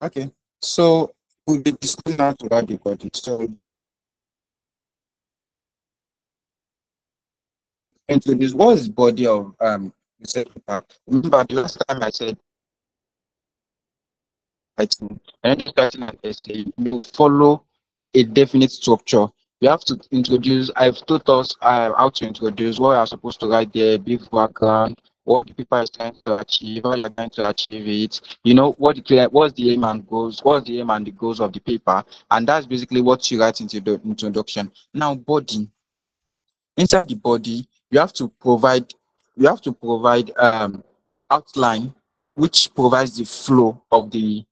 Okay. So we'll be discussing now about the body. So introduce what is body of research paper. Remember the last time I said writing and writing an essay, you follow a definite structure. You have to introduce, I've taught us how to introduce what you are supposed to write there, brief background, what the paper is trying to achieve, how you're going to achieve it, you know, what's the aim and goals, what's the aim and the goals of the paper, and that's basically what you write into the introduction. Now, body. Inside the body, you have to provide outline which provides the flow of the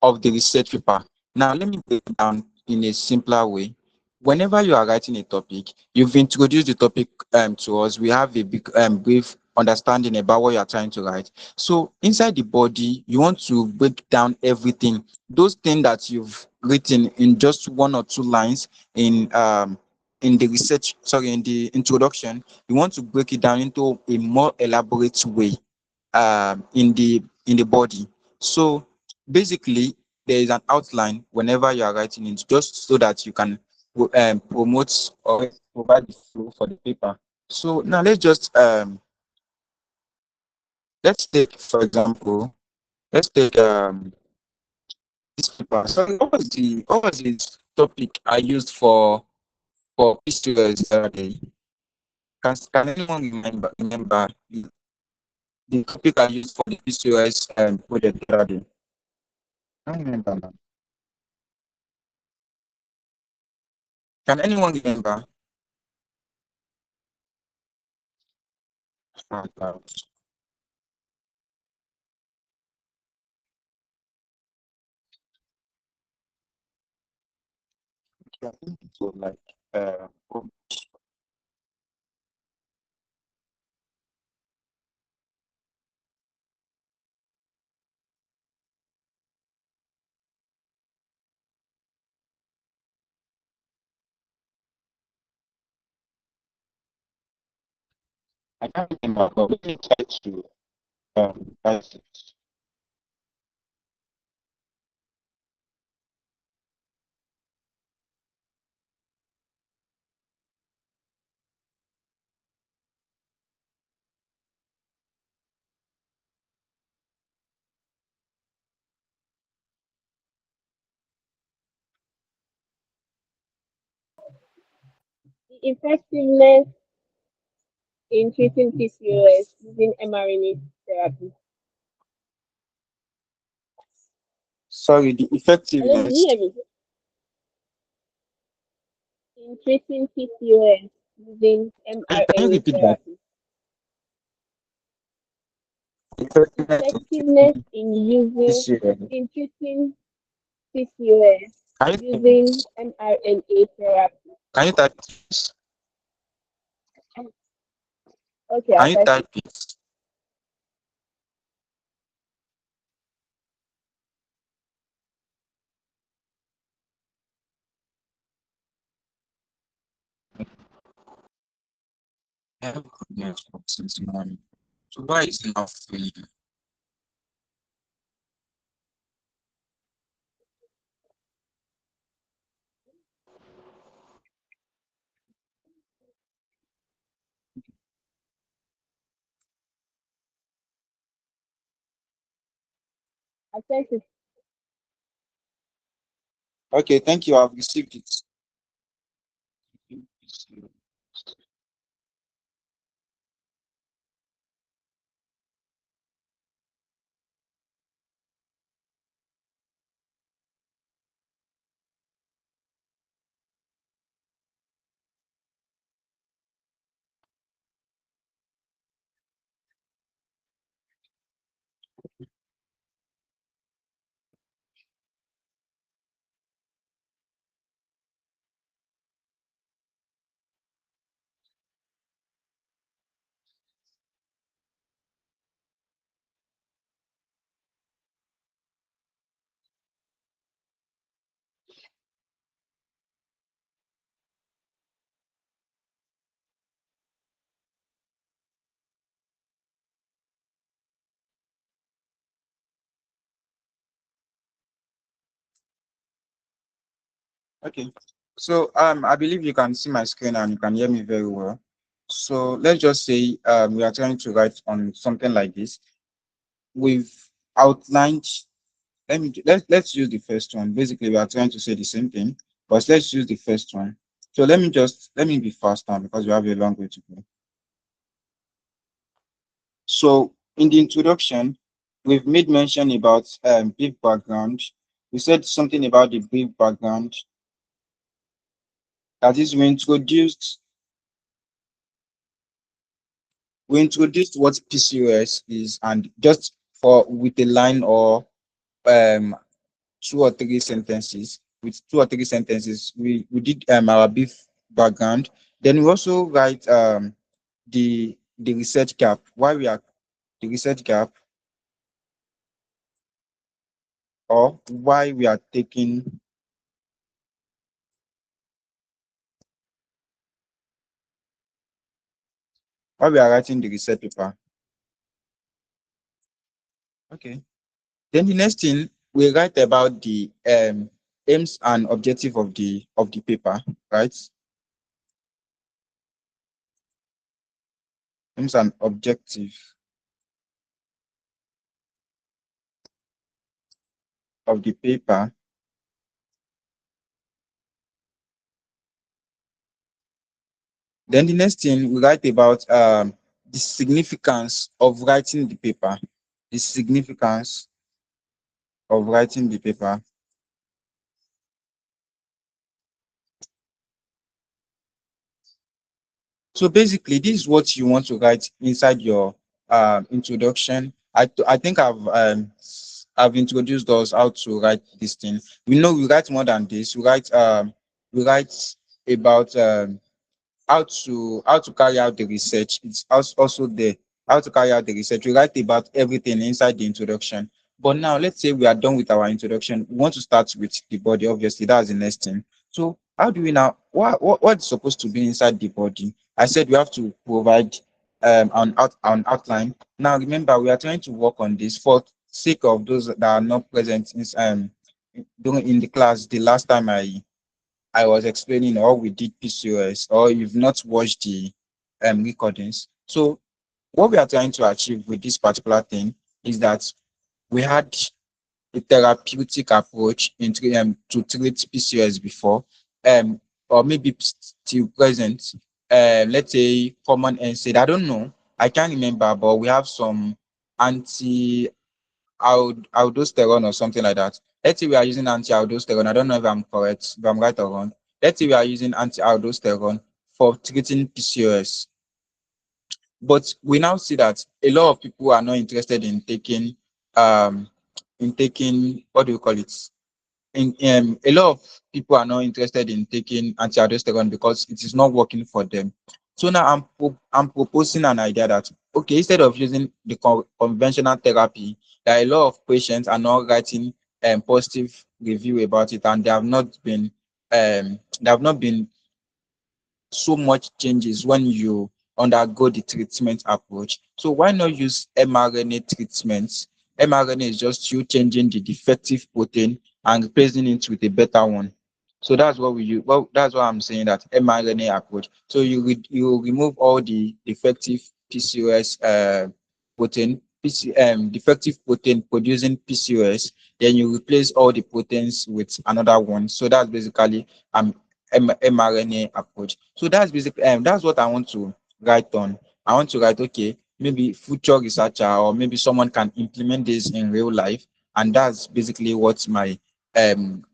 research paper. Now, let me break it down in a simpler way. Whenever you are writing a topic, you've introduced the topic to us. We have a big, brief understanding about what you are trying to write. So, inside the body, you want to break down everything. Those things that you've written in just one or two lines in the research, sorry, in the introduction, you want to break it down into a more elaborate way in the body. So basically, there is an outline whenever you are writing it, just so that you can promote or provide the flow for the paper. So now let's take, for example, let's take this paper. So what was the topic I used for PCOS the other day? Can anyone remember the topic I used for the PCOS project the other day? I don't remember now. Can anyone remember? I think it was like oh, I can't remember, but let me try to write it. The effectiveness in treating PCOS using mRNA therapy. Sorry, the Hello, can effectiveness. you hear me? In treating PCOS using Can you mRNA repeat that? therapy. Effectiveness of Effectiveness treating in using PCOS. in treating PCOS Can you type using it? mRNA therapy. Can you type it, please? Okay, Can I'll you type type it. it? I have good network since morning. So why is it not free? I sent it. Okay, thank you. I've received it. Okay. So I believe you can see my screen and you can hear me very well. So let's just say we are trying to write on something like this. We've outlined. Let's use the first one. Basically, we are trying to say the same thing, but let's use the first one. So let me be fast now because we have a long way to go. So in the introduction, we've made mention about brief background. We said something about the brief background. That is, we introduced what PCOS is, and just for with a line or um two or three sentences, we did our brief background. Then we also write the research gap. Why we are the research gap, or why we are taking why we are writing the research paper. Okay. Then the next thing we write about the aims and objective of the paper, right? Aims and objective of the paper. Then the next thing we write about the significance of writing the paper. The significance of writing the paper. So basically, this is what you want to write inside your introduction. I think I've introduced us how to write this thing. We know we write more than this. We write about how to carry out the research. It's also there. How to carry out the research. We write about everything inside the introduction. But now let's say we are done with our introduction. We want to start with the body. Obviously, that's the next thing. So how do we now what's supposed to be inside the body? I said we have to provide an outline. Now remember, we are trying to work on this for sake of those that are not present during in the class the last time I was explaining, or we did PCOS, or you've not watched the recordings. So what we are trying to achieve with this particular thing is that we had a therapeutic approach to treat PCOS before, um, or maybe still present. Let's say common NSAID. I don't know. I can't remember, but we have some anti aldosterone or something like that. Let's say we are using anti-aldosterone. I don't know if I'm correct, if I'm right or wrong. Let's say we are using anti-aldosterone for treating PCOS. But we now see that a lot of people are not interested in taking what do you call it? A lot of people are not interested in taking anti-aldosterone because it is not working for them. So now I'm proposing an idea that okay, instead of using the conventional therapy, there are a lot of patients are not writing positive review about it, and they have not been so much changes when you undergo the treatment approach. So why not use mRNA treatments? mRNA is just you changing the defective protein and replacing it with a better one. So that's what we use. Well, that's why I'm saying that mRNA approach. So you remove all the defective PCOS protein, defective protein producing PCOS, then you replace all the proteins with another one. So that's basically mRNA approach. So that's basically that's what I want to write on. I want to write, okay, maybe future researcher or maybe someone can implement this in real life, and that's basically what my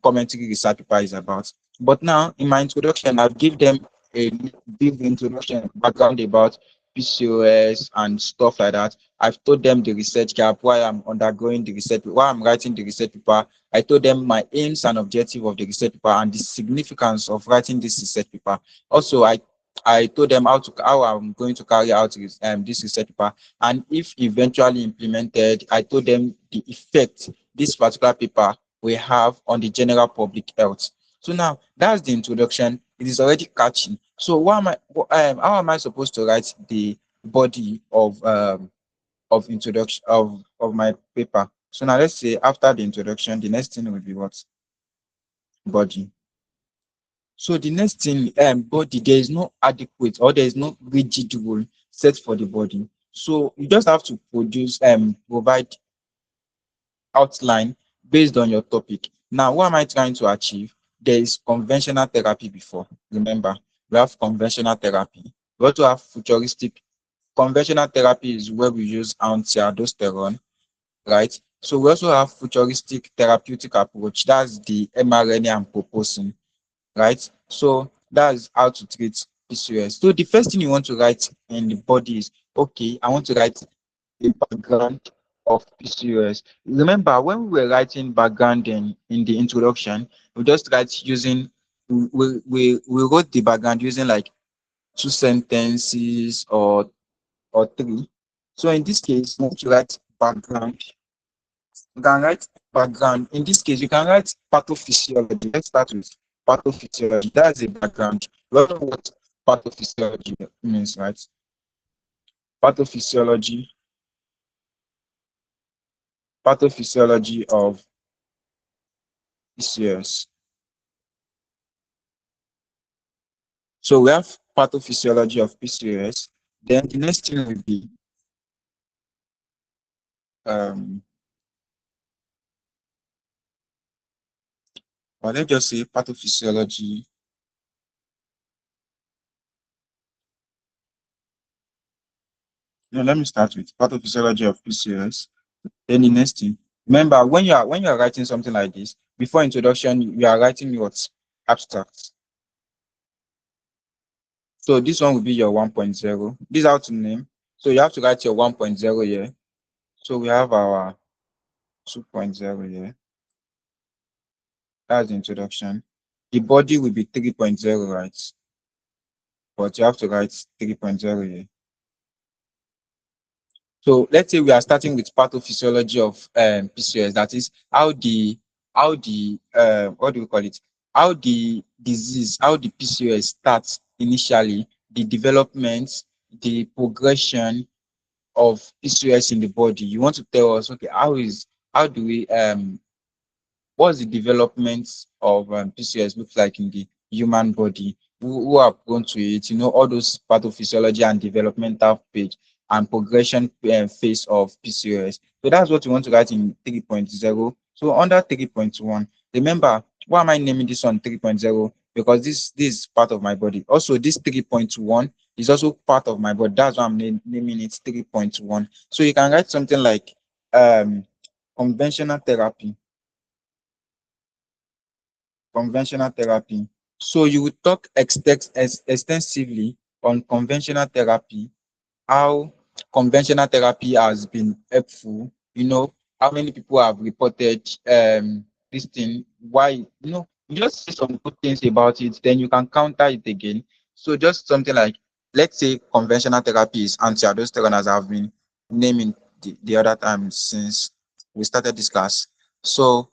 commentary research paper is about. But now in my introduction, I've give them a big introduction background about PCOS and stuff like that. I've told them the research gap, why I'm undergoing the research, why I'm writing the research paper. I told them my aims and objective of the research paper and the significance of writing this research paper. Also, I told them how I'm going to carry out this research paper, and if eventually implemented, I told them the effect this particular paper will have on the general public health. So now that's the introduction. It is already catchy. So how am I supposed to write the body of introduction of my paper? So now let's say after the introduction, the next thing will be what? Body. So the next thing, body, there is no adequate or there is no rigid rule set for the body. So you just have to provide outline based on your topic. Now, what am I trying to achieve? There is conventional therapy before. Remember, we have conventional therapy. We also have futuristic. Conventional therapy is where we use anti-aldosterone, right? So we also have futuristic therapeutic approach. That's the mRNA I'm proposing, right? So that's how to treat PCOS. So the first thing you want to write in the body is, okay, I want to write a background of PCOS. Remember, when we were writing background in the introduction, we just write using, we wrote the background using like two sentences or three. So in this case, you want to write background. You can write background. In this case, you can write pathophysiology. Let's start with pathophysiology. That's a background. We all know what pathophysiology means, right? Pathophysiology, pathophysiology of PCOS. So we have pathophysiology of PCOS. Then the next thing will be um or let's just say pathophysiology. No, let me start with pathophysiology of PCOS. Then the next thing. Remember, when you are writing something like this, before introduction, you are writing what? Abstract. So this one will be your 1.0. This is how to name. So you have to write your 1.0 here. So we have our 2.0 here. That's the introduction. The body will be 3.0, right? But you have to write 3.0 here. So let's say we are starting with pathophysiology of PCOS. That is how the what do we call it? How the disease, how the PCOS starts initially, the development, the progression of PCOS in the body. You want to tell us, okay, how do we what's the development of PCOS looks like in the human body, who are prone to it, all those pathophysiology and developmental page and progression phase of PCOS. So that's what you want to write in 3.0. So under 3.1, remember, why am I naming this one 3.0? Because this is part of my body. Also, this 3.1 is also part of my body. That's why I'm naming it 3.1. So you can write something like um, conventional therapy. Conventional therapy. So you will talk extensively on conventional therapy, how conventional therapy has been helpful, how many people have reported this thing, why, you just say some good things about it, then you can counter it again. So just something like, let's say conventional therapy is anti-aldosterone, as I've been naming the other time since we started this class. So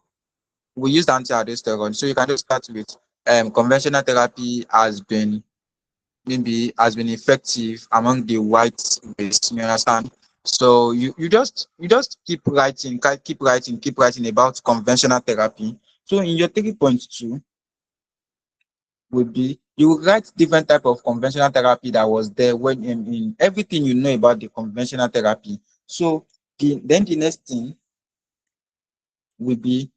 we use anti-aldosterone. So you can just start with conventional therapy has been effective among the white race. You understand? So you just keep writing about conventional therapy. So in your 3.2 would be, you will write different type of conventional therapy that was there when in everything you know about the conventional therapy. So then the next thing will be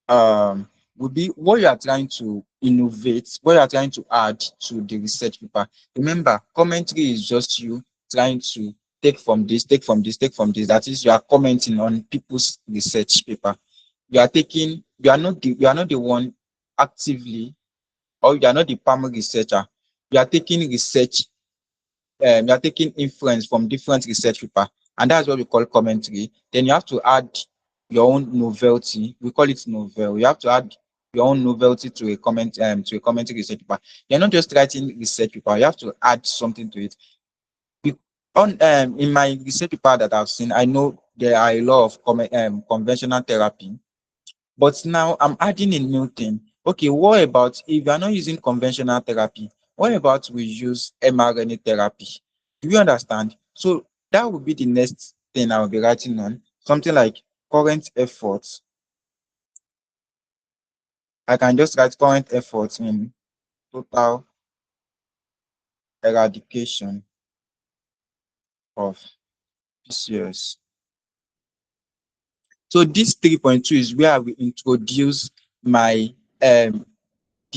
what you are trying to innovate, what you are trying to add to the research paper. Remember, commentary is just you trying to take from this, take from this, take from this. That is, you are commenting on people's research paper. You are not the one actively, or you are not the primary researcher. You are taking research, you are taking inference from different research paper, and that's what we call commentary. Then you have to add your own novelty. We call it novel. You have to add your own novelty to a commentary research paper. You're not just writing research paper. You have to add something to it. In my research paper that I've seen, I know there are a lot of conventional therapy, but now I'm adding a new thing. Okay, what about if you're not using conventional therapy? What about we use mRNA therapy? Do you understand? So that would be the next thing I will be writing on. Something like current efforts. I can just write current efforts in total eradication of PCOS. So this 3.2 is where I will introduce my the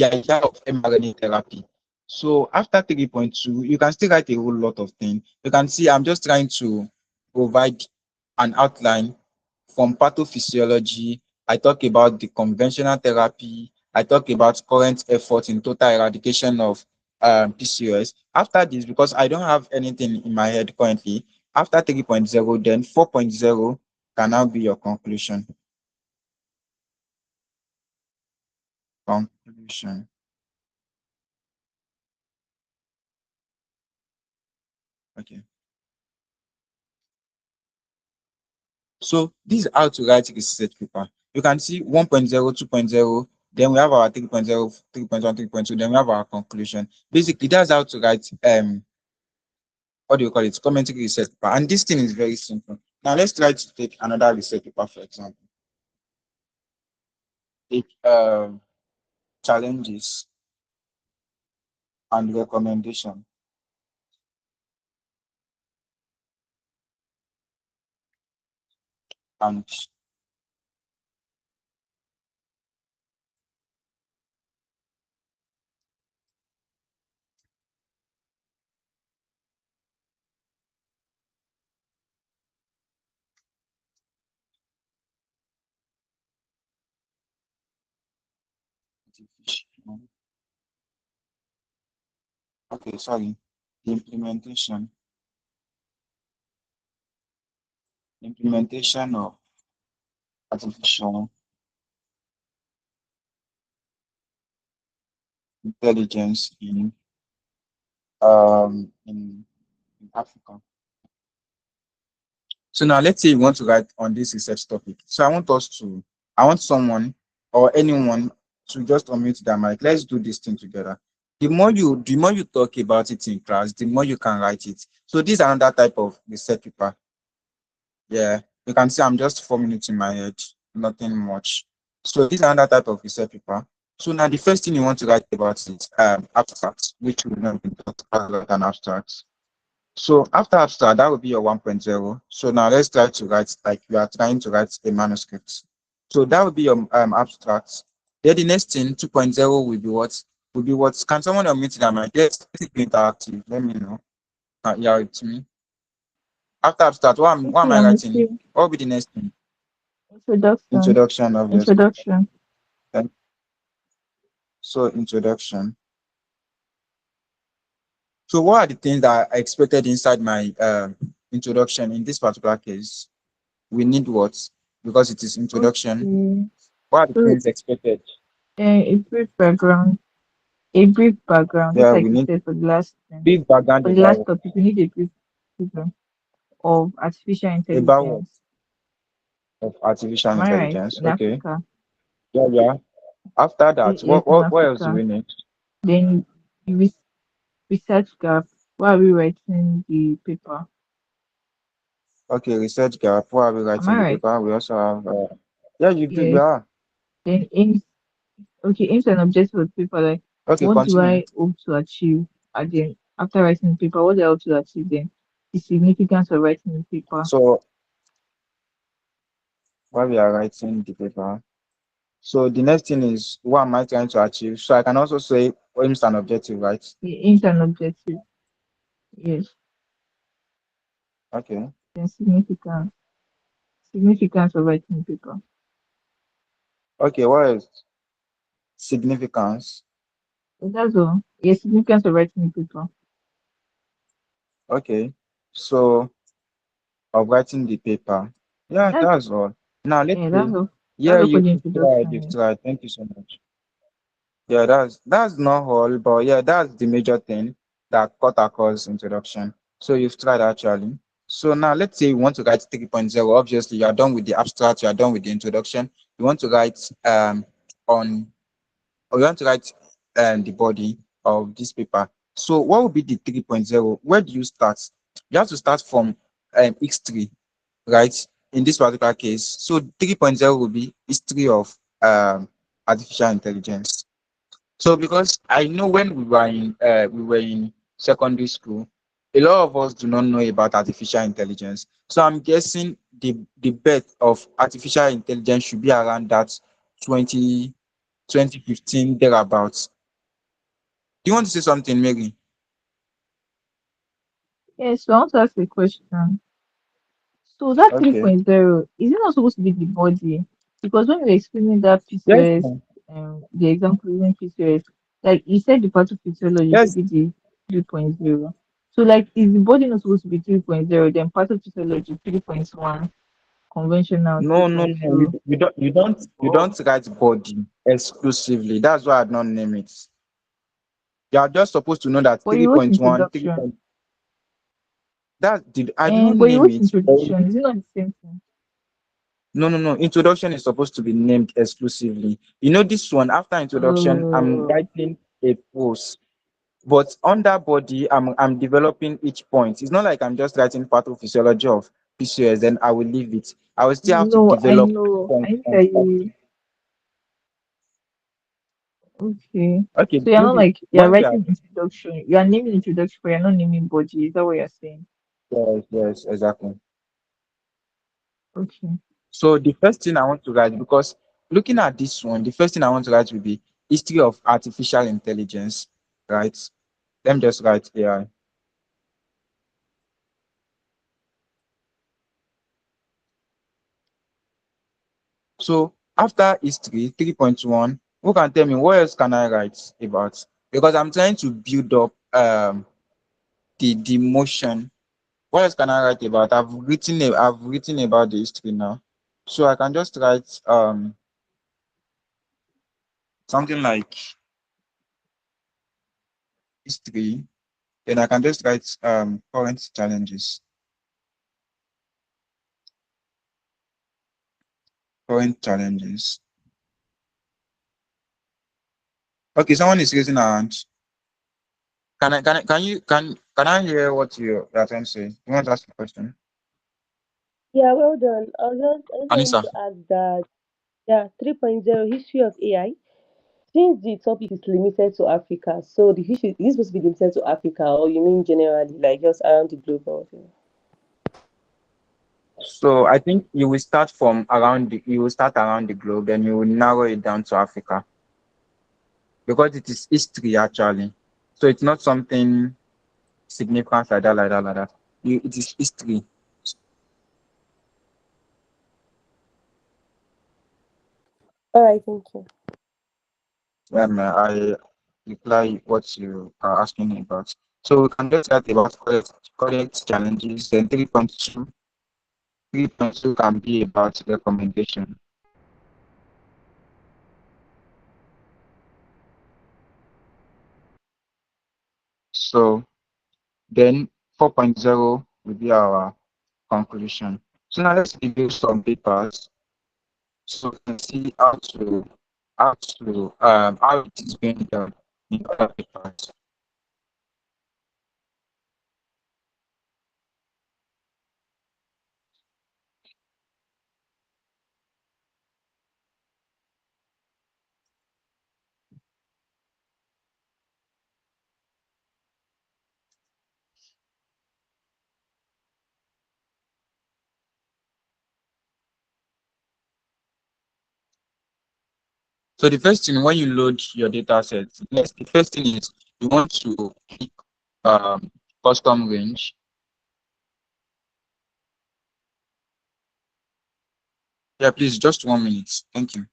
idea of mRNA therapy. So after 3.2, you can still write a whole lot of things. You can see I'm just trying to provide an outline from pathophysiology. I talk about the conventional therapy. I talk about current efforts in total eradication of PCOS. After this, because I don't have anything in my head currently, after 3.0, then 4.0 can now be your conclusion. Conclusion. Okay. So this is how to write research paper. You can see 1.0, 2.0, then we have our 3.0, 3.1, 3.2, then we have our conclusion. Basically, that's how to write what do you call it? Commentary research paper. And this thing is very simple. Now let's try to take another research paper, for example. Take challenges and recommendation. And okay, sorry. The implementation of artificial intelligence in Africa. So now let's say you want to write on this research topic. So I want someone or anyone to just unmute their mic. Let's do this thing together. The more you talk about it in class, the more you can write it. So this is another type of research paper. Yeah, you can see I'm just 4 minutes in my head, nothing much. So this is another type of research paper. So now the first thing you want to write about is abstract, which will not be taught an abstract. So after abstract, that will be your 1.0. So now let's try to write like you are trying to write a manuscript. So that will be your abstract. Then the next thing, 2.0 will be what? Will be what? Can someone unmute them? Yes, it's interactive. Let me know. Yeah, it's me. After abstract, what am Okay, I I'm with writing? you. What will be the next thing? Introduction. Introduction, obviously. Introduction. Then, so introduction. So what are the things that I expected inside my introduction in this particular case? We need what? Because it is introduction. Okay. What are the So, things expected? a brief background. A brief background, just Yeah, like we you need said for the last thing. big background For the last topic, we need a brief background of artificial about what intelligence. of artificial Am I right? intelligence. In Okay. Africa. Yeah, yeah. After that, Yes, in what else do Africa. we need? Then you research gap. Why are we writing the paper? Okay, research gap. What are we Am writing I the right? paper? We also have yeah, you do, Yes. yeah. Then aims. Okay, aims and objectives of the paper. Like, Okay, what do continue. I hope to achieve at the end after writing the paper? What do I hope to achieve then? The significance of writing the paper. So while we are writing the paper. So the next thing is what am I trying to achieve? So I can also say aims and objective, right? The aims and objectives. Yes. Okay. Then significance. Significance of writing the paper. Okay, what is significance? So that's all. Yes, significance of writing the paper. Okay. So of writing the paper. Yeah, That's that's all. Now let's yeah, that's say, all. yeah, That's all for the you've tried, you've introduction. tried. Thank you so much. Yeah, that's not all, but yeah, that's the major thing that cut across introduction. So you've tried actually. So now let's say you want to write 3.0. Obviously, you are done with the abstract, you are done with the introduction. You want to write on or you want to write the body of this paper. So what would be the 3.0? Where do you start? You have to start from X3, right? In this particular case. So 3.0 will be history of artificial intelligence. So because I know when we were in secondary school, a lot of us do not know about artificial intelligence. So I'm guessing the birth of artificial intelligence should be around that 20 2015 thereabouts. Do you want to say something, Mary? Yes, so I want to ask a question. So that Okay. 3.0, is it not supposed to be the body? Because when you were explaining that Yes. PCOS, the example using PCOS, like you said the pathophysiology should Yes. be the 3.0. So like is the body not supposed to be 3.0, then pathophysiology 3.1, conventional No, no, no. 3.2. You Oh, don't write body exclusively. That's why I don't name it. You are just supposed to know that but you wrote 3.1, 3. introduction. That did I did not And but you name wrote it. But introduction. Is it not the same thing? no, no, no. Introduction is supposed to be named exclusively. You know, this one, after introduction, I'm Uh, writing a post. But on that body, I'm developing each point. It's not like I'm just writing pathophysiology of PCOS, then I will leave it. I will still have to no, I develop know. I points think on top. I okay. Okay, So you're not maybe like you're when we are writing introduction. You are naming introduction, but you're not naming body. Is that what you're saying? yes, yes, exactly. Okay. So the first thing I want to write, because looking at this one, the first thing I want to write will be history of artificial intelligence, right? Let me just write AI. So after history 3.1, who can tell me what else can I write about? Because I'm trying to build up the motion. What else can I write about? I've written about the history now. So I can just write something like history, then I can just write current challenges. Current challenges. Okay, someone is raising their hand. Can I hear what you're trying to say? You want to ask a question? Yeah, well done. I just wanted Anissa. to ask that, yeah, 3.0 history of AI. Since the topic is limited to Africa, so the history is this supposed to be limited to Africa, or you mean generally, like just around the globe? Or something? So I think you will start around the globe and you will narrow it down to Africa because it is history actually. So it's not something significant like that. It is history. All right, thank you. I reply what you are asking me about. So we can just chat about correct challenges. Then 3.2 can be about recommendation. So then 4.0 will be our conclusion. So now let's review some papers so we can see how it is being done in other papers. So the first thing when you load your data set, yes, the first thing is you want to pick um, custom range. Yeah, please, just 1 minute. Thank you.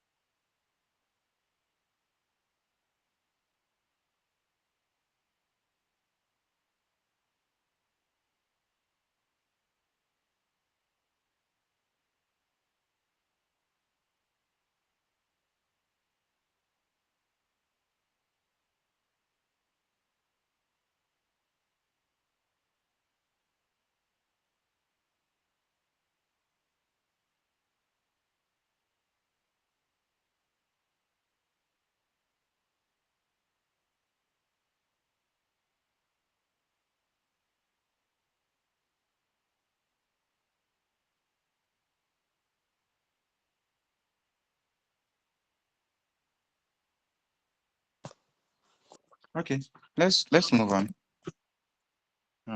Okay, let's move on.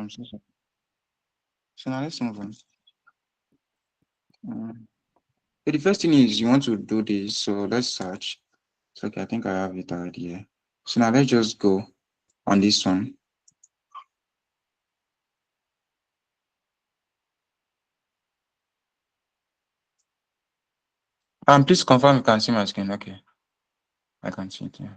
So, so now let's move on. Um, so the first thing is you want to do this. So let's search. So, okay, I think I have it already here. So now let's just go on this one. Please confirm you can see my screen. Okay, I can see it. Yeah.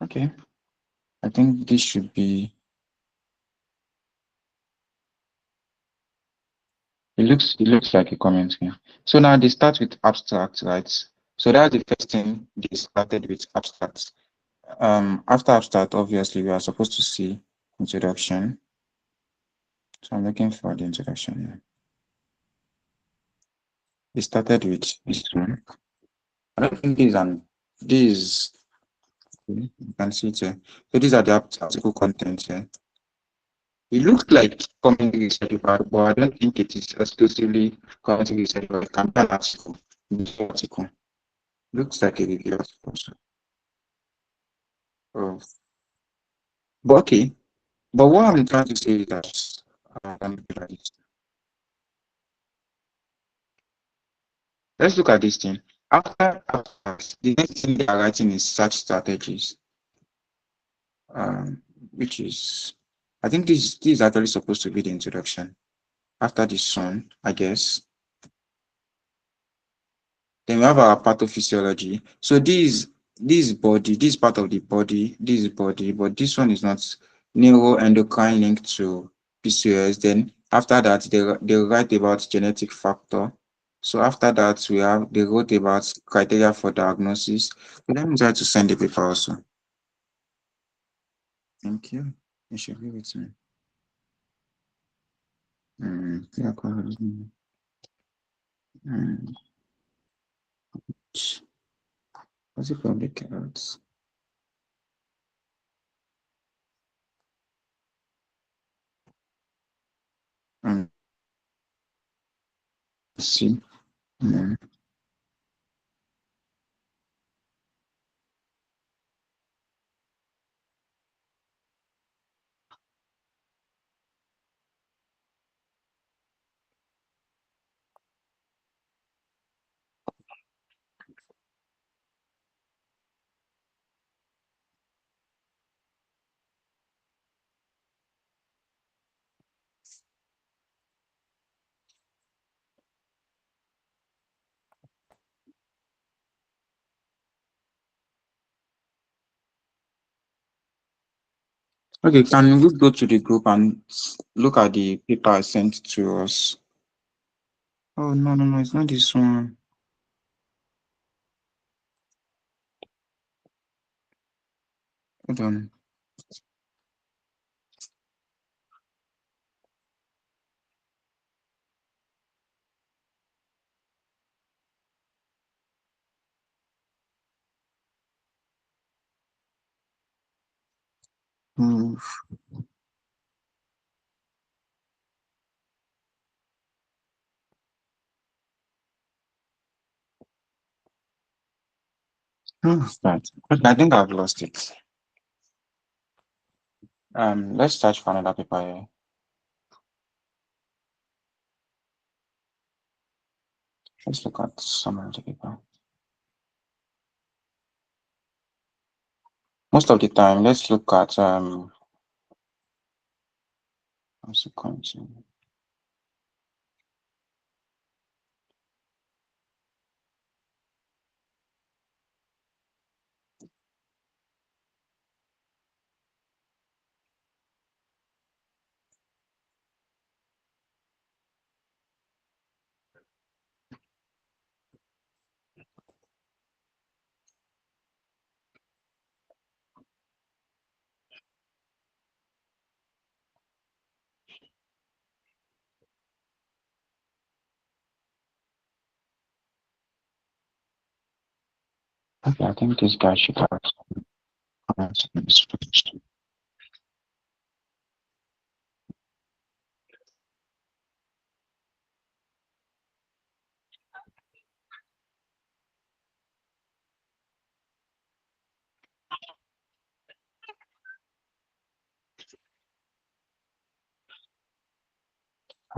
Okay, I think this should be. It looks like a comment here. So now they start with abstract, right? So that's the first thing they started with abstract. After abstract, obviously we are supposed to see introduction. So I'm looking for the introduction here. They started with this one. I don't think this you can see it here. So these are the article contents here. It looks like community research paper, but I don't think it is exclusively community research paper. It can be an article. This article looks like a review article. Oh, but okay. But what I'm trying to say is that let me put it like this. Let's look at this thing. After abstracts, the next thing they are writing is search strategies, um, which is I think this is actually supposed to be the introduction. After this one, I guess. Then we have our pathophysiology. So this body, this part of the body, this body, but this one is not neuroendocrine linked to PCOS. Then after that, they write about genetic factor. So after that, they wrote about criteria for diagnosis. So let me try to send the paper also. Thank you. You should give it to me. Yeah, what's it public health? See. Mm. Okay, can we go to the group and look at the paper I sent to us? Oh, no, no, no, it's not this one. Hold on. Hmm. What's that? Okay, I think I've lost it. Let's search for another paper here. Let's look at some of the paper. Most of the time, let's look at consequences. Okay, I think this guy should have some comments on this first.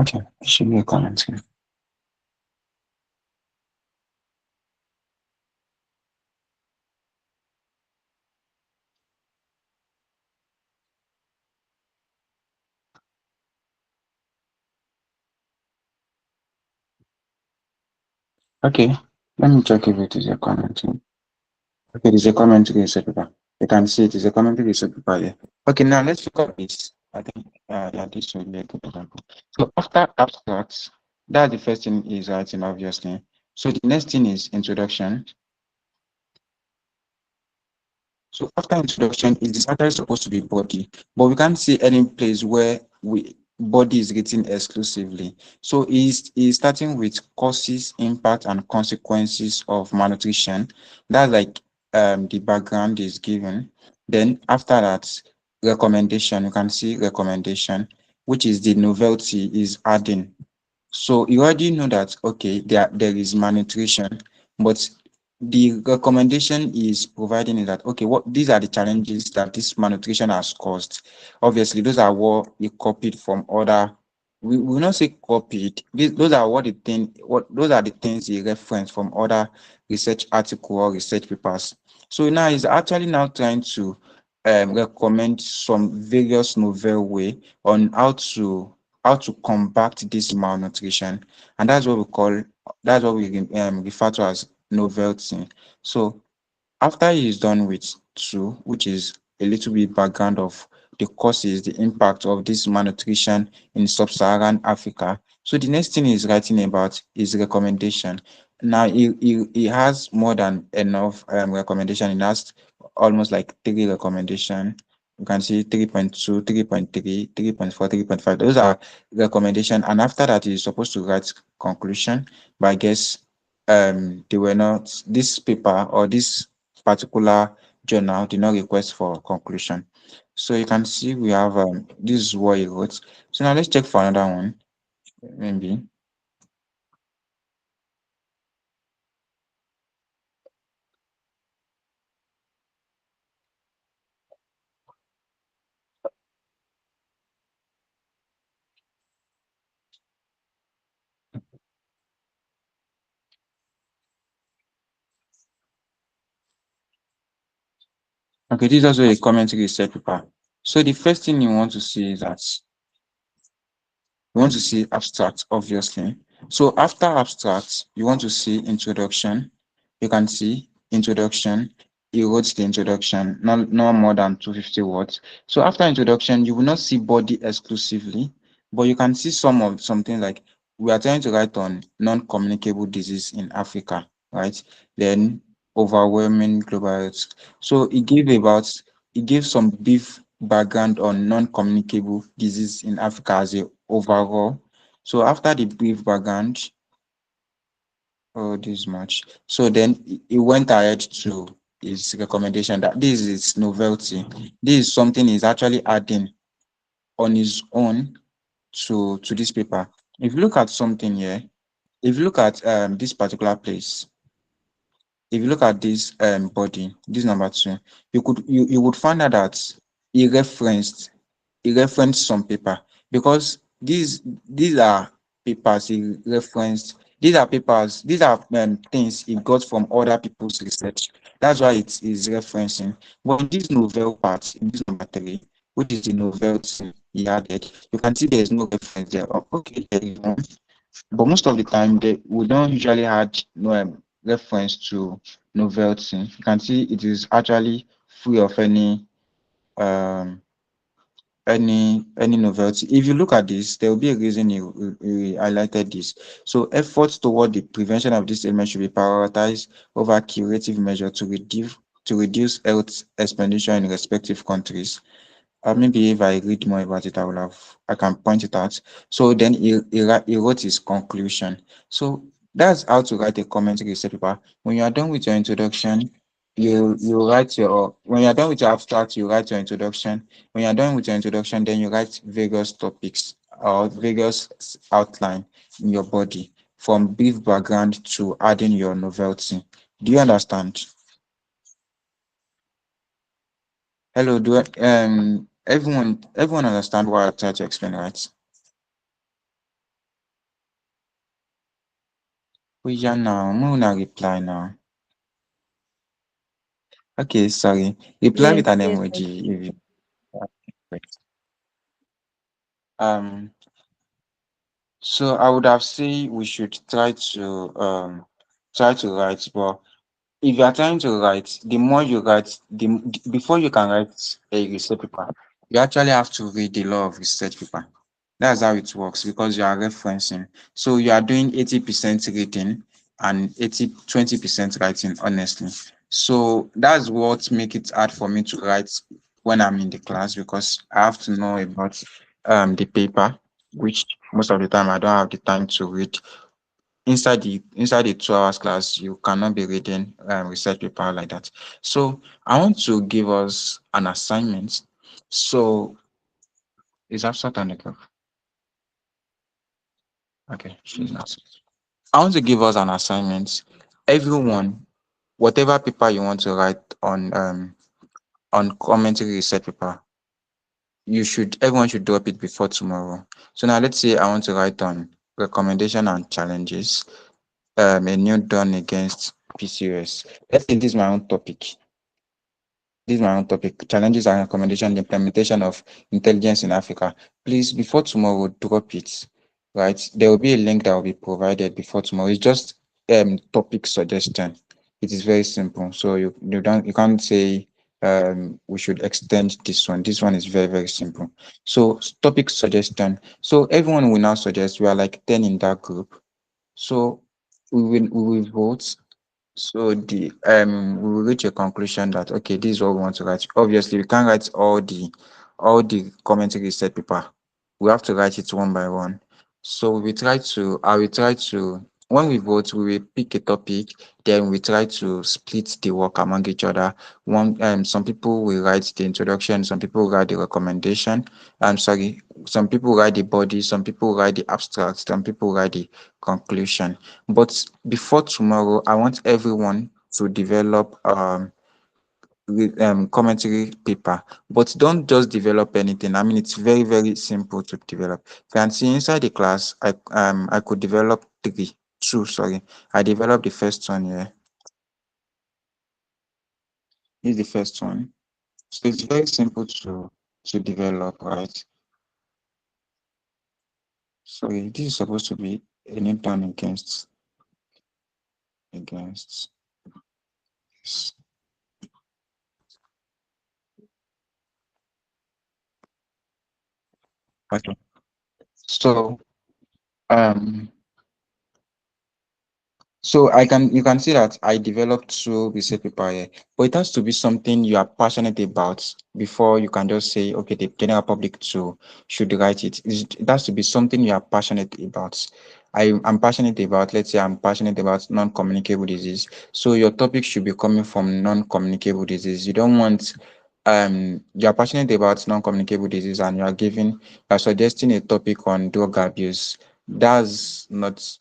Okay, there should be a comment here. Okay, let me check if it is a comment here. Okay, there's a commentary research paper. You can see it is a commentary research paper here. Okay, now let's look at this. I think yeah, this will be a good example. So after abstracts, that's the first thing is writing, obviously. So the next thing is introduction. So after introduction, it is actually supposed to be body, but we can't see any place where we body is written exclusively. So is starting with causes, impact, and consequences of malnutrition. That's like the background is given. Then after that, recommendation. You can see recommendation, which is the novelty is adding. So you already know that okay, there is malnutrition, but the recommendation is providing is that okay, what these are the challenges that this malnutrition has caused. Obviously, those are what you copied from other. We will not say copied. Those are what the thing. What those are the things he referenced from other research article or research papers. So now he's actually now trying to recommend some various novel way on how to combat this malnutrition, and that's what we refer to as novelty. So after he is done with two, which is a little bit background of the causes, the impact of this malnutrition in sub-Saharan Africa. So the next thing he's writing about is recommendation. Now he has more than enough recommendation. He has almost like three recommendation. You can see 3.2, 3.3, 3.4, 3.5. Those are recommendation. And after that, he's supposed to write conclusion. But I guess they were not, this paper or this particular journal did not request for conclusion. So you can see we have this is what he wrote. So now let's check for another one. Maybe. Okay, this is also a commentary research paper. So the first thing you want to see is that you want to see abstract, obviously. So after abstract, you want to see introduction. You can see introduction. He wrote the introduction, not more than 250 words. So after introduction, you will not see body exclusively, but you can see something like we are trying to write on non-communicable disease in Africa, right? Then overwhelming global health. So he gave some brief background on non-communicable disease in Africa as a overall. So after the brief background, oh, this much. So then he went ahead to his recommendation that this is novelty. This is something he's actually adding on his own to this paper. If you look at something here, if you look at this particular place, if you look at this body, this number two, you would find out that he referenced some paper because these are papers he referenced. These are papers, these are things he got from other people's research. That's why it is referencing. But in this novel part, in this number three, which is the novelty he added, you can see there is no reference there. Oh, okay, there is one. But most of the time, we don't usually add no reference to novelty. You can see it is actually free of um any novelty. If you look at this, there will be a reason you highlighted this. So efforts toward the prevention of this ailment should be prioritized over curative measure to reduce health expenditure in respective countries. Maybe if I read more about it, I can point it out. So then he wrote his conclusion. So that's how to write a commentary research paper. When you are done with your introduction, you write your when you're done with your abstract, you write your introduction. When you're done with your introduction, then you write various topics or various outline in your body from brief background to adding your novelty. Do you understand? Hello, everyone understand what I try to explain, right? We are now, I'm gonna reply now. Okay, sorry. Reply with Yes, an yes, I emoji see. if you um so I would have said we should try to write, but if you are trying to write, the more you write, before you can write a research paper, you actually have to read the law of research paper. That's how it works because you are referencing. So you are doing 80% reading and 20% writing, honestly. So that's what make it hard for me to write when I'm in the class because I have to know about the paper, which most of the time I don't have the time to read inside the 2 hours class. You cannot be reading research paper like that. So I want to give us an assignment. So is Absat on the go? Okay, she's not. I want to give us an assignment. Everyone, whatever paper you want to write on commentary research paper, everyone should drop it before tomorrow. So now let's say I want to write on recommendation and challenges, a new done against PCOS. Let's say this is my own topic. This is my own topic. Challenges and recommendation, the implementation of intelligence in Africa. Please, before tomorrow, drop it. Right? There will be a link that will be provided before tomorrow. It's just topic suggestion. It is very simple. So you can't say we should extend this one. This one is very, very simple. So topic suggestion. So everyone will now suggest. We are like 10 in that group. So we will vote. So we will reach a conclusion that okay, this is what we want to write. Obviously, we can't write all the commentary set paper. We have to write it one by one. So I will try to when we vote, we will pick a topic, then we try to split the work among each other. Some people will write the introduction, some people write the recommendation. I'm sorry, some people write the body, some people write the abstract, some people write the conclusion. But before tomorrow, I want everyone to develop commentary paper. But don't just develop anything. I mean, it's very, very simple to develop. You can see inside the class, I could develop two, sorry. I developed the first one here. This is the first one. So it's very simple to develop, right? Sorry, this is supposed to be an intern against. Okay. So um you can see that I developed two research paper here, but it has to be something you are passionate about before you can just say, okay, the general public too should write it. It has to be something you are passionate about. I'm passionate about, let's say I'm passionate about non-communicable disease. So your topic should be coming from non-communicable disease. You don't want you're passionate about non-communicable disease and you're suggesting a topic on drug abuse. That's not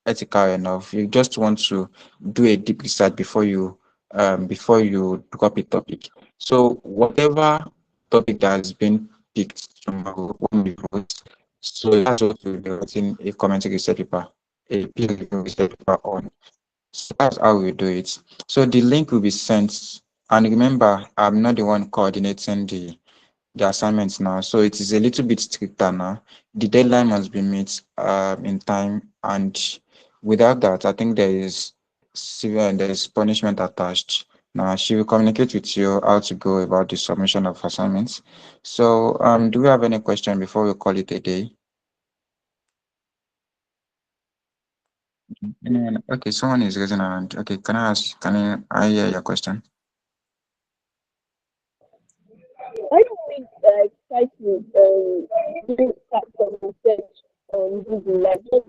ethical enough. You just want to do a deep research before you drop a topic. So whatever topic that has been picked tomorrow when we vote, so that's what we'll be writing a commentary research paper, a peer review research paper on. So that's how we do it. So the link will be sent. And remember, I'm not the one coordinating the assignments now. So it is a little bit stricter now. The deadline must be met in time, and without that, I think there is punishment attached. Now she will communicate with you how to go about the submission of assignments. So do we have any question before we call it a day? Anyone? Okay, someone is raising a hand. Okay, I hear your question? Why don't we try to do some research on Google, like just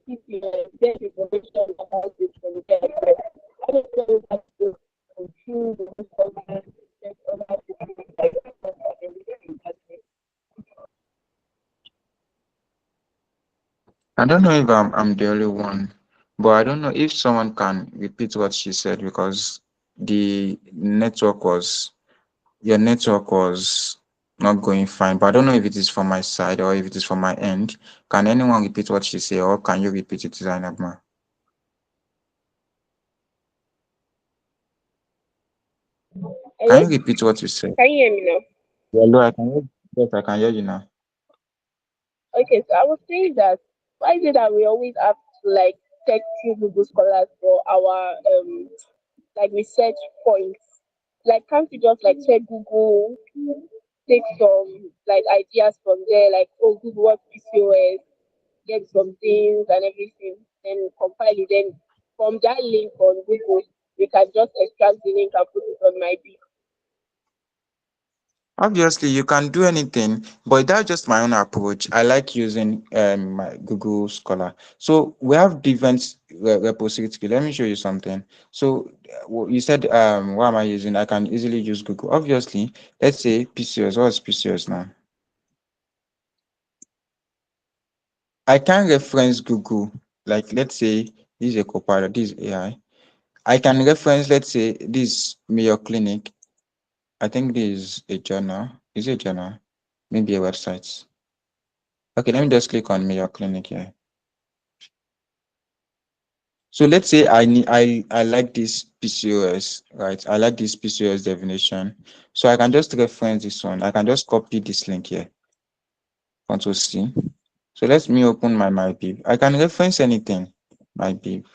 if you get information about it from there? I don't know if that's good. I don't know if I'm the only one, but I don't know if someone can repeat what she said because the network was your network was not going fine. But I don't know if it is from my side or if it is from my end. Can anyone repeat what she said, or can you repeat it, Zainab ma? Can Hello? you repeat what you said? Can you hear me now? Hello, I can hear. Yes, I can hear you now. Okay, so I was saying that why is it that we always have to like check through Google Scholars for our like research points? Like can't we just like check Google, take some like ideas from there, like oh Google what PCOS, get some things and everything, then compile it. Then from that link on Google, we can just extract the link and put it on my bill. Obviously, you can do anything, but that's just my own approach. I like using my Google Scholar. So we have different repository. Let me show you something. So you said what am I using? I can easily use Google. Obviously, let's say PCOS. What's PCOS now? I can reference Google. Like let's say this is a Copilot, this is AI. I can reference, let's say, this Mayo Clinic. I think this is a journal. Is it a journal? Maybe a website. Okay, let me just click on Mayo Clinic here. So let's say I like this PCOS, right? I like this PCOS definition. So I can just reference this one. I can just copy this link here. Control C. So let me open my MyBib. I can reference anything. MyBib.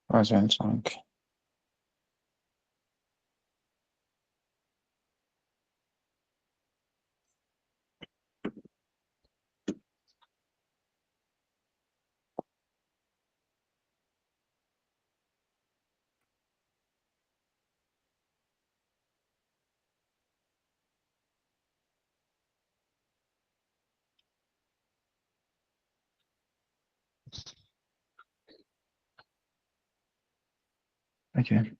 Wasn't sunk. Okay.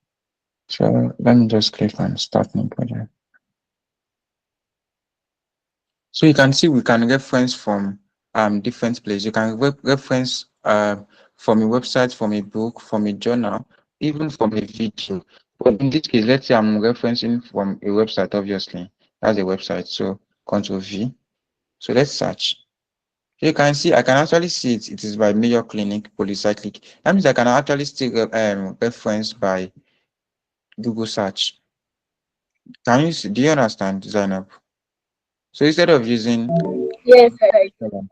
So let me just click on start new project. So you can see we can reference from different places. You can reference from a website, from a book, from a journal, even from a video. But in this case, let's say I'm referencing from a website, obviously. That's a website. So Control V. So let's search. You can see I can actually see it. It is by Mayo Clinic Polycyclic. That means I can actually still reference by Google search. Can you see, do you understand, Zainab? So Yes, I do.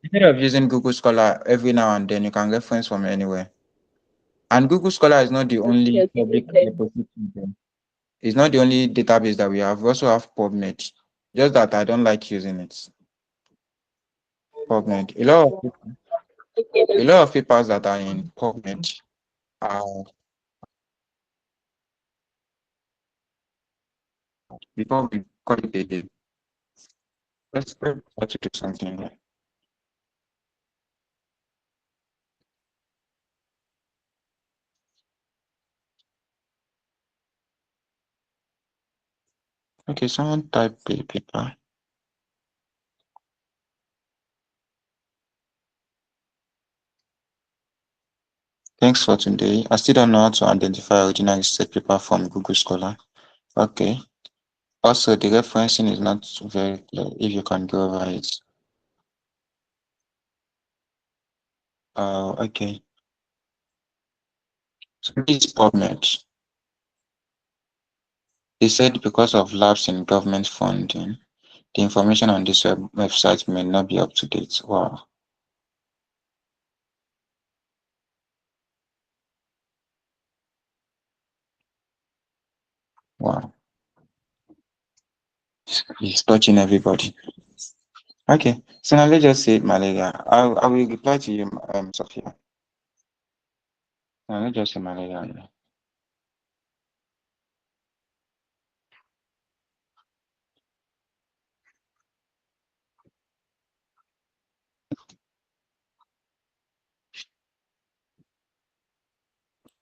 instead of using Google Scholar every now and then, you can reference from anywhere. And Google Scholar is not the Okay, only okay, public makes sense. repository there. It's not the only database that we have. We also have PubMed. Just that I don't like using it. PubMed. Okay, A lot of papers that are in PubMed are before we call it a day. Let's try to do something here. Okay, someone type a paper. Thanks for today. I still don't know how to identify original research paper from Google Scholar. Okay. Also, the referencing is not very clear. If you can go over it. Okay. So this is PubMed. They said because of lapse in government funding, the information on this website may not be up to date. Wow. Wow. It's touching everybody. Okay. So now let's just say malaria. I will reply to you, Sophia. Now let's just say malaria.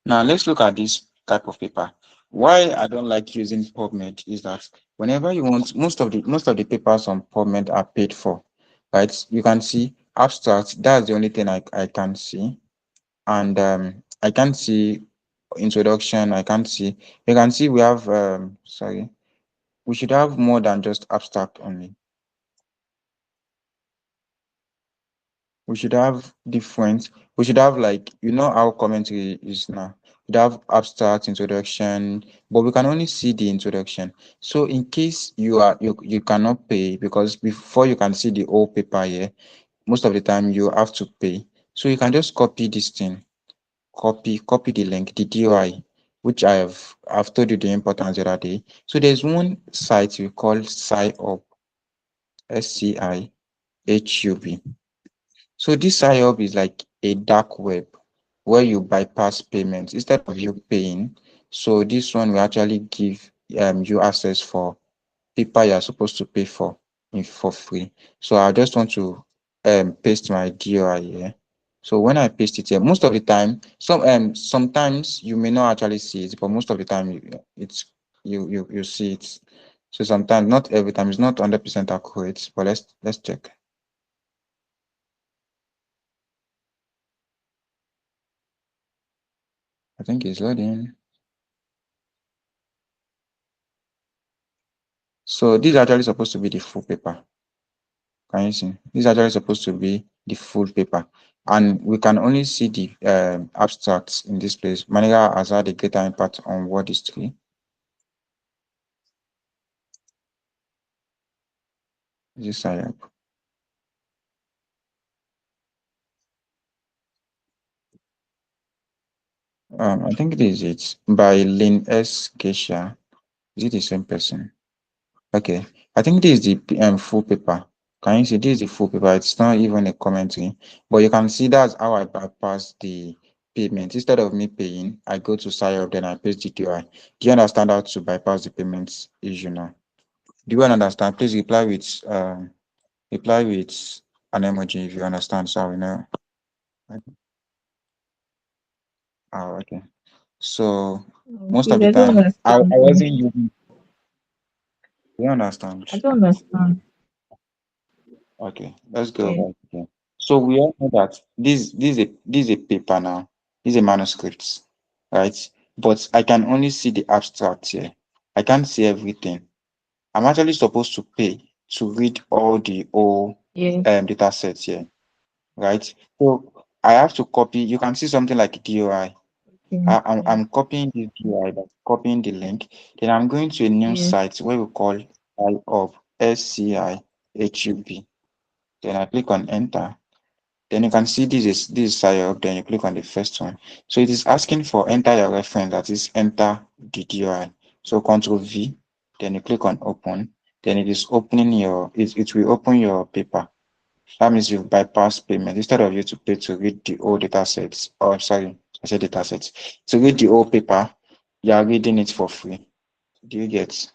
Now let's look at this type of paper. Why I don't like using PubMed is that whenever you want, most of the papers on PubMed are paid for, right? You can see abstract. That's the only thing I can see, and I can't see introduction. I can't see. You can see we have sorry, we should have more than just abstract only. We should have different. We should have, like, how commentary is now. We have abstract, introduction, but we can only see the introduction. So in case you cannot pay, because before you can see the whole paper here, most of the time you have to pay. So you can just copy this thing, copy the link, the DOI, which I've told you the importance the other day. So there's one site we call SciHub, SCIHUB. So this IOB is like a dark web where you bypass payments instead of you paying. So this one will actually give you access for paper you're supposed to pay for for free. So I just want to paste my DOI here. So when I paste it here, most of the time, sometimes you may not actually see it, but most of the time you see it. So sometimes, not every time, it's not 100% accurate, but let's check. I think it's loading. So this is actually supposed to be the full paper. Can you see? This is actually supposed to be the full paper. And we can only see the abstracts in this place. Malaria has had a greater impact on world history. This is I think this is it, by Lynn S. Geisha. Is it the same person? Okay, I think this is the full paper. Can you see? This is the full paper. It's not even a commentary, but you can see that's how I bypass the payment. Instead of me paying, I go to sign up, then I paste the DOI. Do you understand how to bypass the payments issue now? Do you understand? Please reply with an emoji if you understand, so we know. Oh, okay. So most of Please, the I don't time, I understand. wasn't using. You understand? I don't understand. Okay, let's go Yeah. back again. So we all know that this is a paper now. This is a manuscript, right? But I can only see the abstract here. I can't see everything. I'm actually supposed to pay to read all the whole Yes. data sets here, right? So I have to copy. You can see something like DOI. Okay. Yeah. I'm copying this DOI, but copying the link. Then I'm going to a new Yes. site where we call SciHub, SCIHUB. Then I click on enter. Then you can see this is SciHub. Then you click on the first one. So it is asking for enter your reference, that is enter the DOI. So Control V, then you click on open. Then it is opening it will open your paper. That means you've bypassed payment. Instead of you to pay to read the old data sets, or sorry, I said data sets, to read the old paper, you are reading it for free. Do you get? So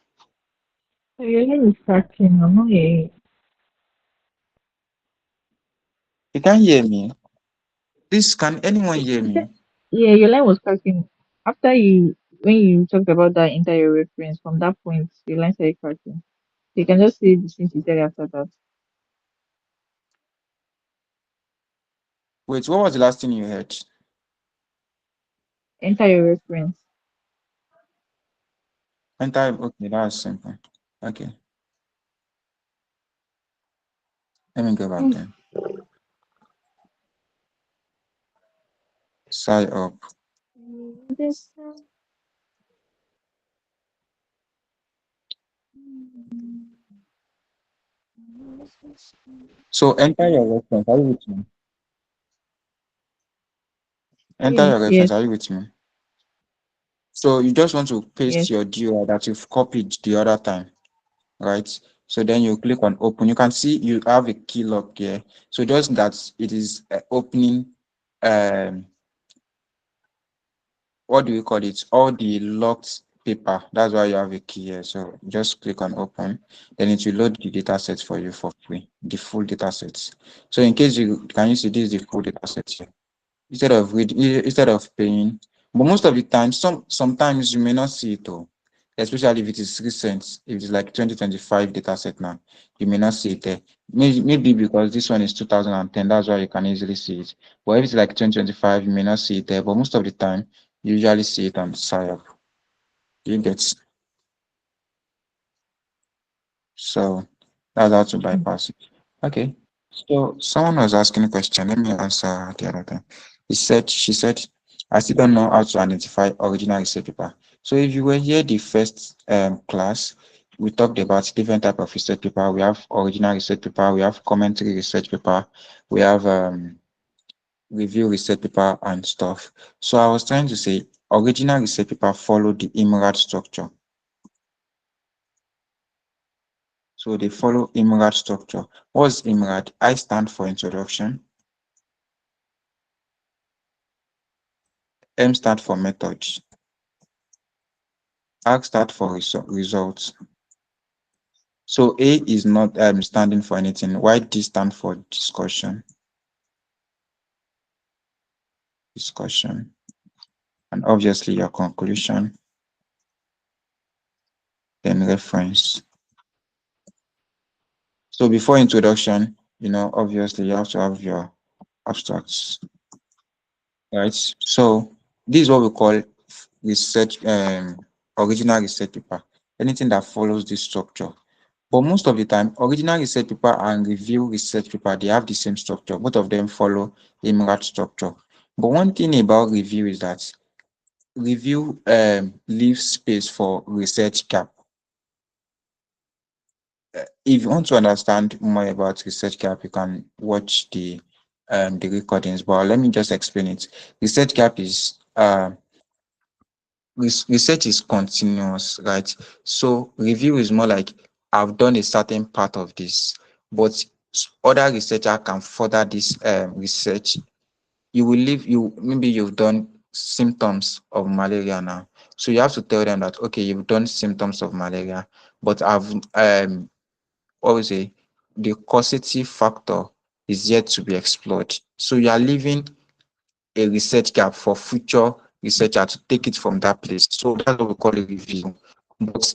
your line is cracking. I'm not hearing. You can hear me. Please, can anyone hear You said, me? yeah, your line was cracking. After when you talked about that entire reference, from that point, your line started cracking. You can just say the things you said after that. Wait, what was the last thing you heard? Entire reference. Enter. Okay, that's simple. Okay, let me go back then. Sign up. This. So enter your reference. Are you with me? Enter Yes. your reference. Yes. Are you with me? So you just want to paste Yes. your DOI that you've copied the other time, right? So then you click on open. You can see you have a key lock here. So just that it is opening um what do we call it? All the locked paper. That's why you have a key here. So just click on open. Then it will load the data set for you for free, the full data sets. So in case you can you see this is the full data set here. Instead of paying, but most of the time, sometimes you may not see it all, especially if it is recent, if it's like 2025 data set now, you may not see it there. Maybe because this one is 2010, that's why you can easily see it. But if it's like 2025, you may not see it there. But most of the time, you usually see it on SciUp. You get so that's how to bypass it. Okay. So someone was asking a question. Let me answer the other thing. She said, I still don't know how to identify original research paper. So if you were here the first class, we talked about different type of research paper. We have original research paper, we have commentary research paper, we have review research paper and stuff. So I was trying to say original research paper follow the IMRAD structure. So they follow IMRAD structure. What's IMRAD? I stand for introduction. M stand for methods. R stand for results. So A is not standing for anything. Why D stand for discussion? Discussion. And obviously your conclusion. Then reference. So before introduction, obviously you have to have your abstracts. Right? So this is what we call research, original research paper. Anything that follows this structure. But most of the time, original research paper and review research paper, they have the same structure. Both of them follow IMRAD structure. But one thing about review is that review leaves space for research gap. If you want to understand more about research gap, you can watch the recordings. But let me just explain it. Research gap is research is continuous, right? So review is more like I've done a certain part of this, but other researcher can further this research. You will leave maybe you've done symptoms of malaria now. So you have to tell them that okay, you've done symptoms of malaria, but I've always say the causative factor is yet to be explored. So you are leaving a research gap for future researcher to take it from that place. So that's what we call a review. But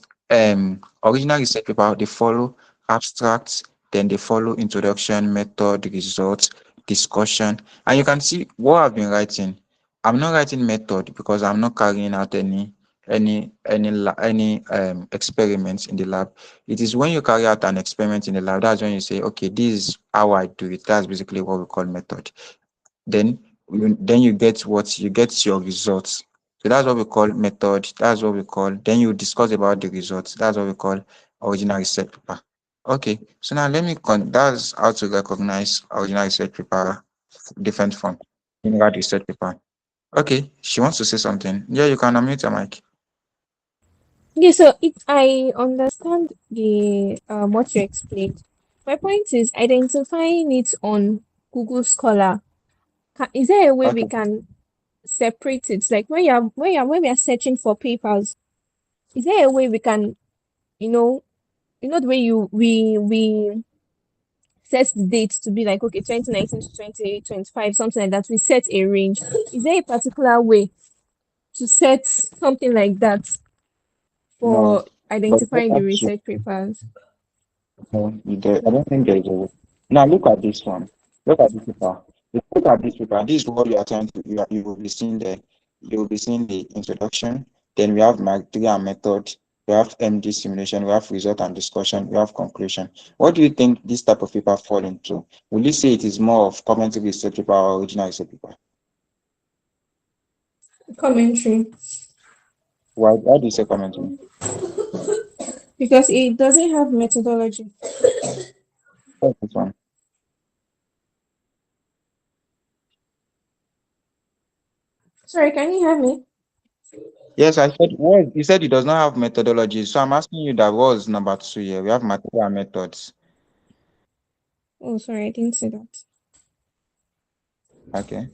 original research paper, they follow abstracts, then they follow introduction, method, results, discussion. And you can see what I've been writing. I'm not writing method because I'm not carrying out any experiments in the lab. It is when you carry out an experiment in the lab, that's when you say, okay, this is how I do it. That's basically what we call method. Then you get your results. So that's what we call method. That's what we call. Then you discuss about the results. That's what we call original research paper. Okay. So now let me that's how to recognize original research paper different from IMRAD research paper. Okay. She wants to say something. Yeah, you can unmute your mic. Yeah, so I understand the what you explained. My point is identifying it on Google Scholar. Is there a way we Okay. can separate it? Like when we are searching for papers, is there a way we can, you know, the way we set the date to be like okay 2019 to 2025 something like that. We set a range. Is there a particular way to set something like that No. for But identifying the research papers? no, I don't think there is a way. Now look at this one. Look at this paper. Look at this paper. This is what you are trying to you will be seeing there. You will be seeing the introduction. Then we have Mark 3 and method. We have MD simulation. We have result and discussion. We have conclusion. What do you think this type of paper fall into? Will you say it is more of commentary research paper or original research paper? Commentary. Why do you say commentary? Because it doesn't have methodology. What's this one? Sorry, can you hear me? Yes, I said what you said it does not have methodology. So I'm asking you that was number 2 here. We have material and methods. Oh, sorry, I didn't say that. Okay.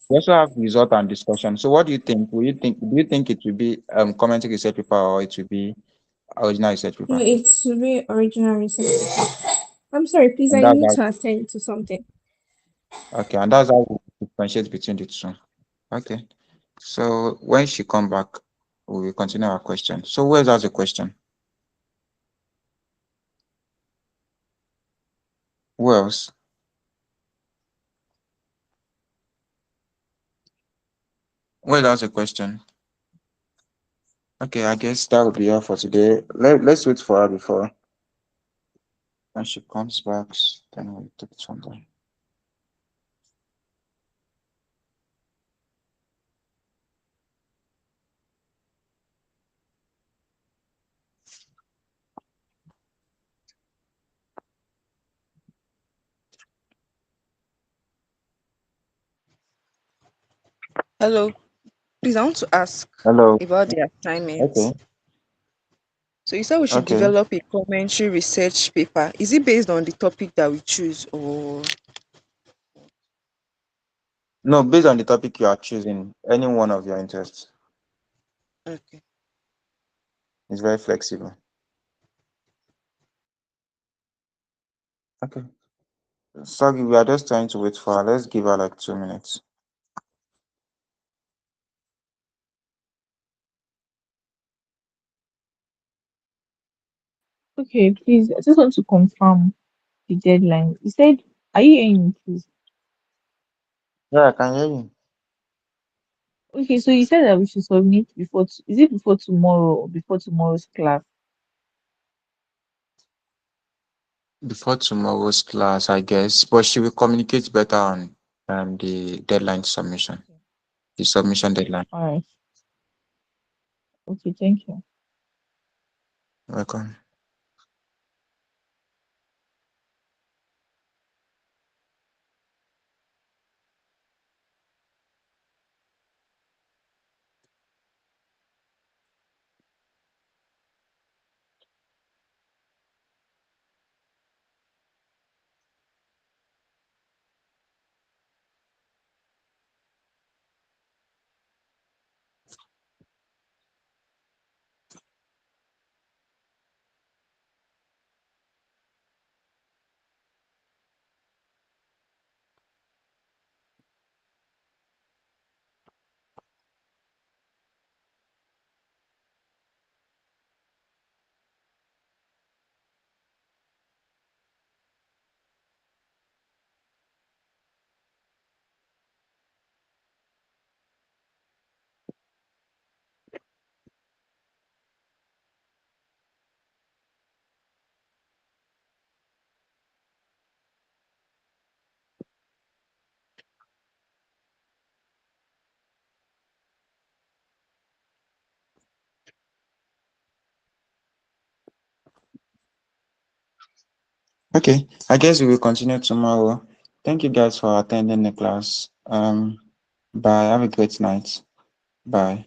We also have result and discussion. So what do you think? Do you think it will be commentary research paper or it will be original research No, paper? it's very original research. I'm sorry, please, And I that's need how to attend to something. okay, and that's how we differentiate between the two. Okay. So when she come back, we will continue our question. So who else has a question? Who else? Who else has a question? Okay, I guess that will be all for today. Let's wait for her before when she comes back. Then we'll take it from there. Hello, please, I want to ask Hello. about the assignment. Okay. So you said we should Okay. develop a commentary research paper. Is it based on the topic that we choose or No, based on the topic you are choosing, any one of your interests okay? is very flexible. Okay. Sorry, we are just trying to wait for her. Let's give her like 2 minutes. Okay, please, I just want to confirm the deadline. You said, are you hearing me, please? Yeah, I can hear you. Okay, so you said that we should submit before, is it before tomorrow or before tomorrow's class? Before tomorrow's class, I guess, but she will communicate better on the deadline submission, Okay. the submission deadline. All right. Okay, thank you. Welcome. Okay, I guess we will continue tomorrow. Thank you guys for attending the class. Bye. Have a great night. Bye.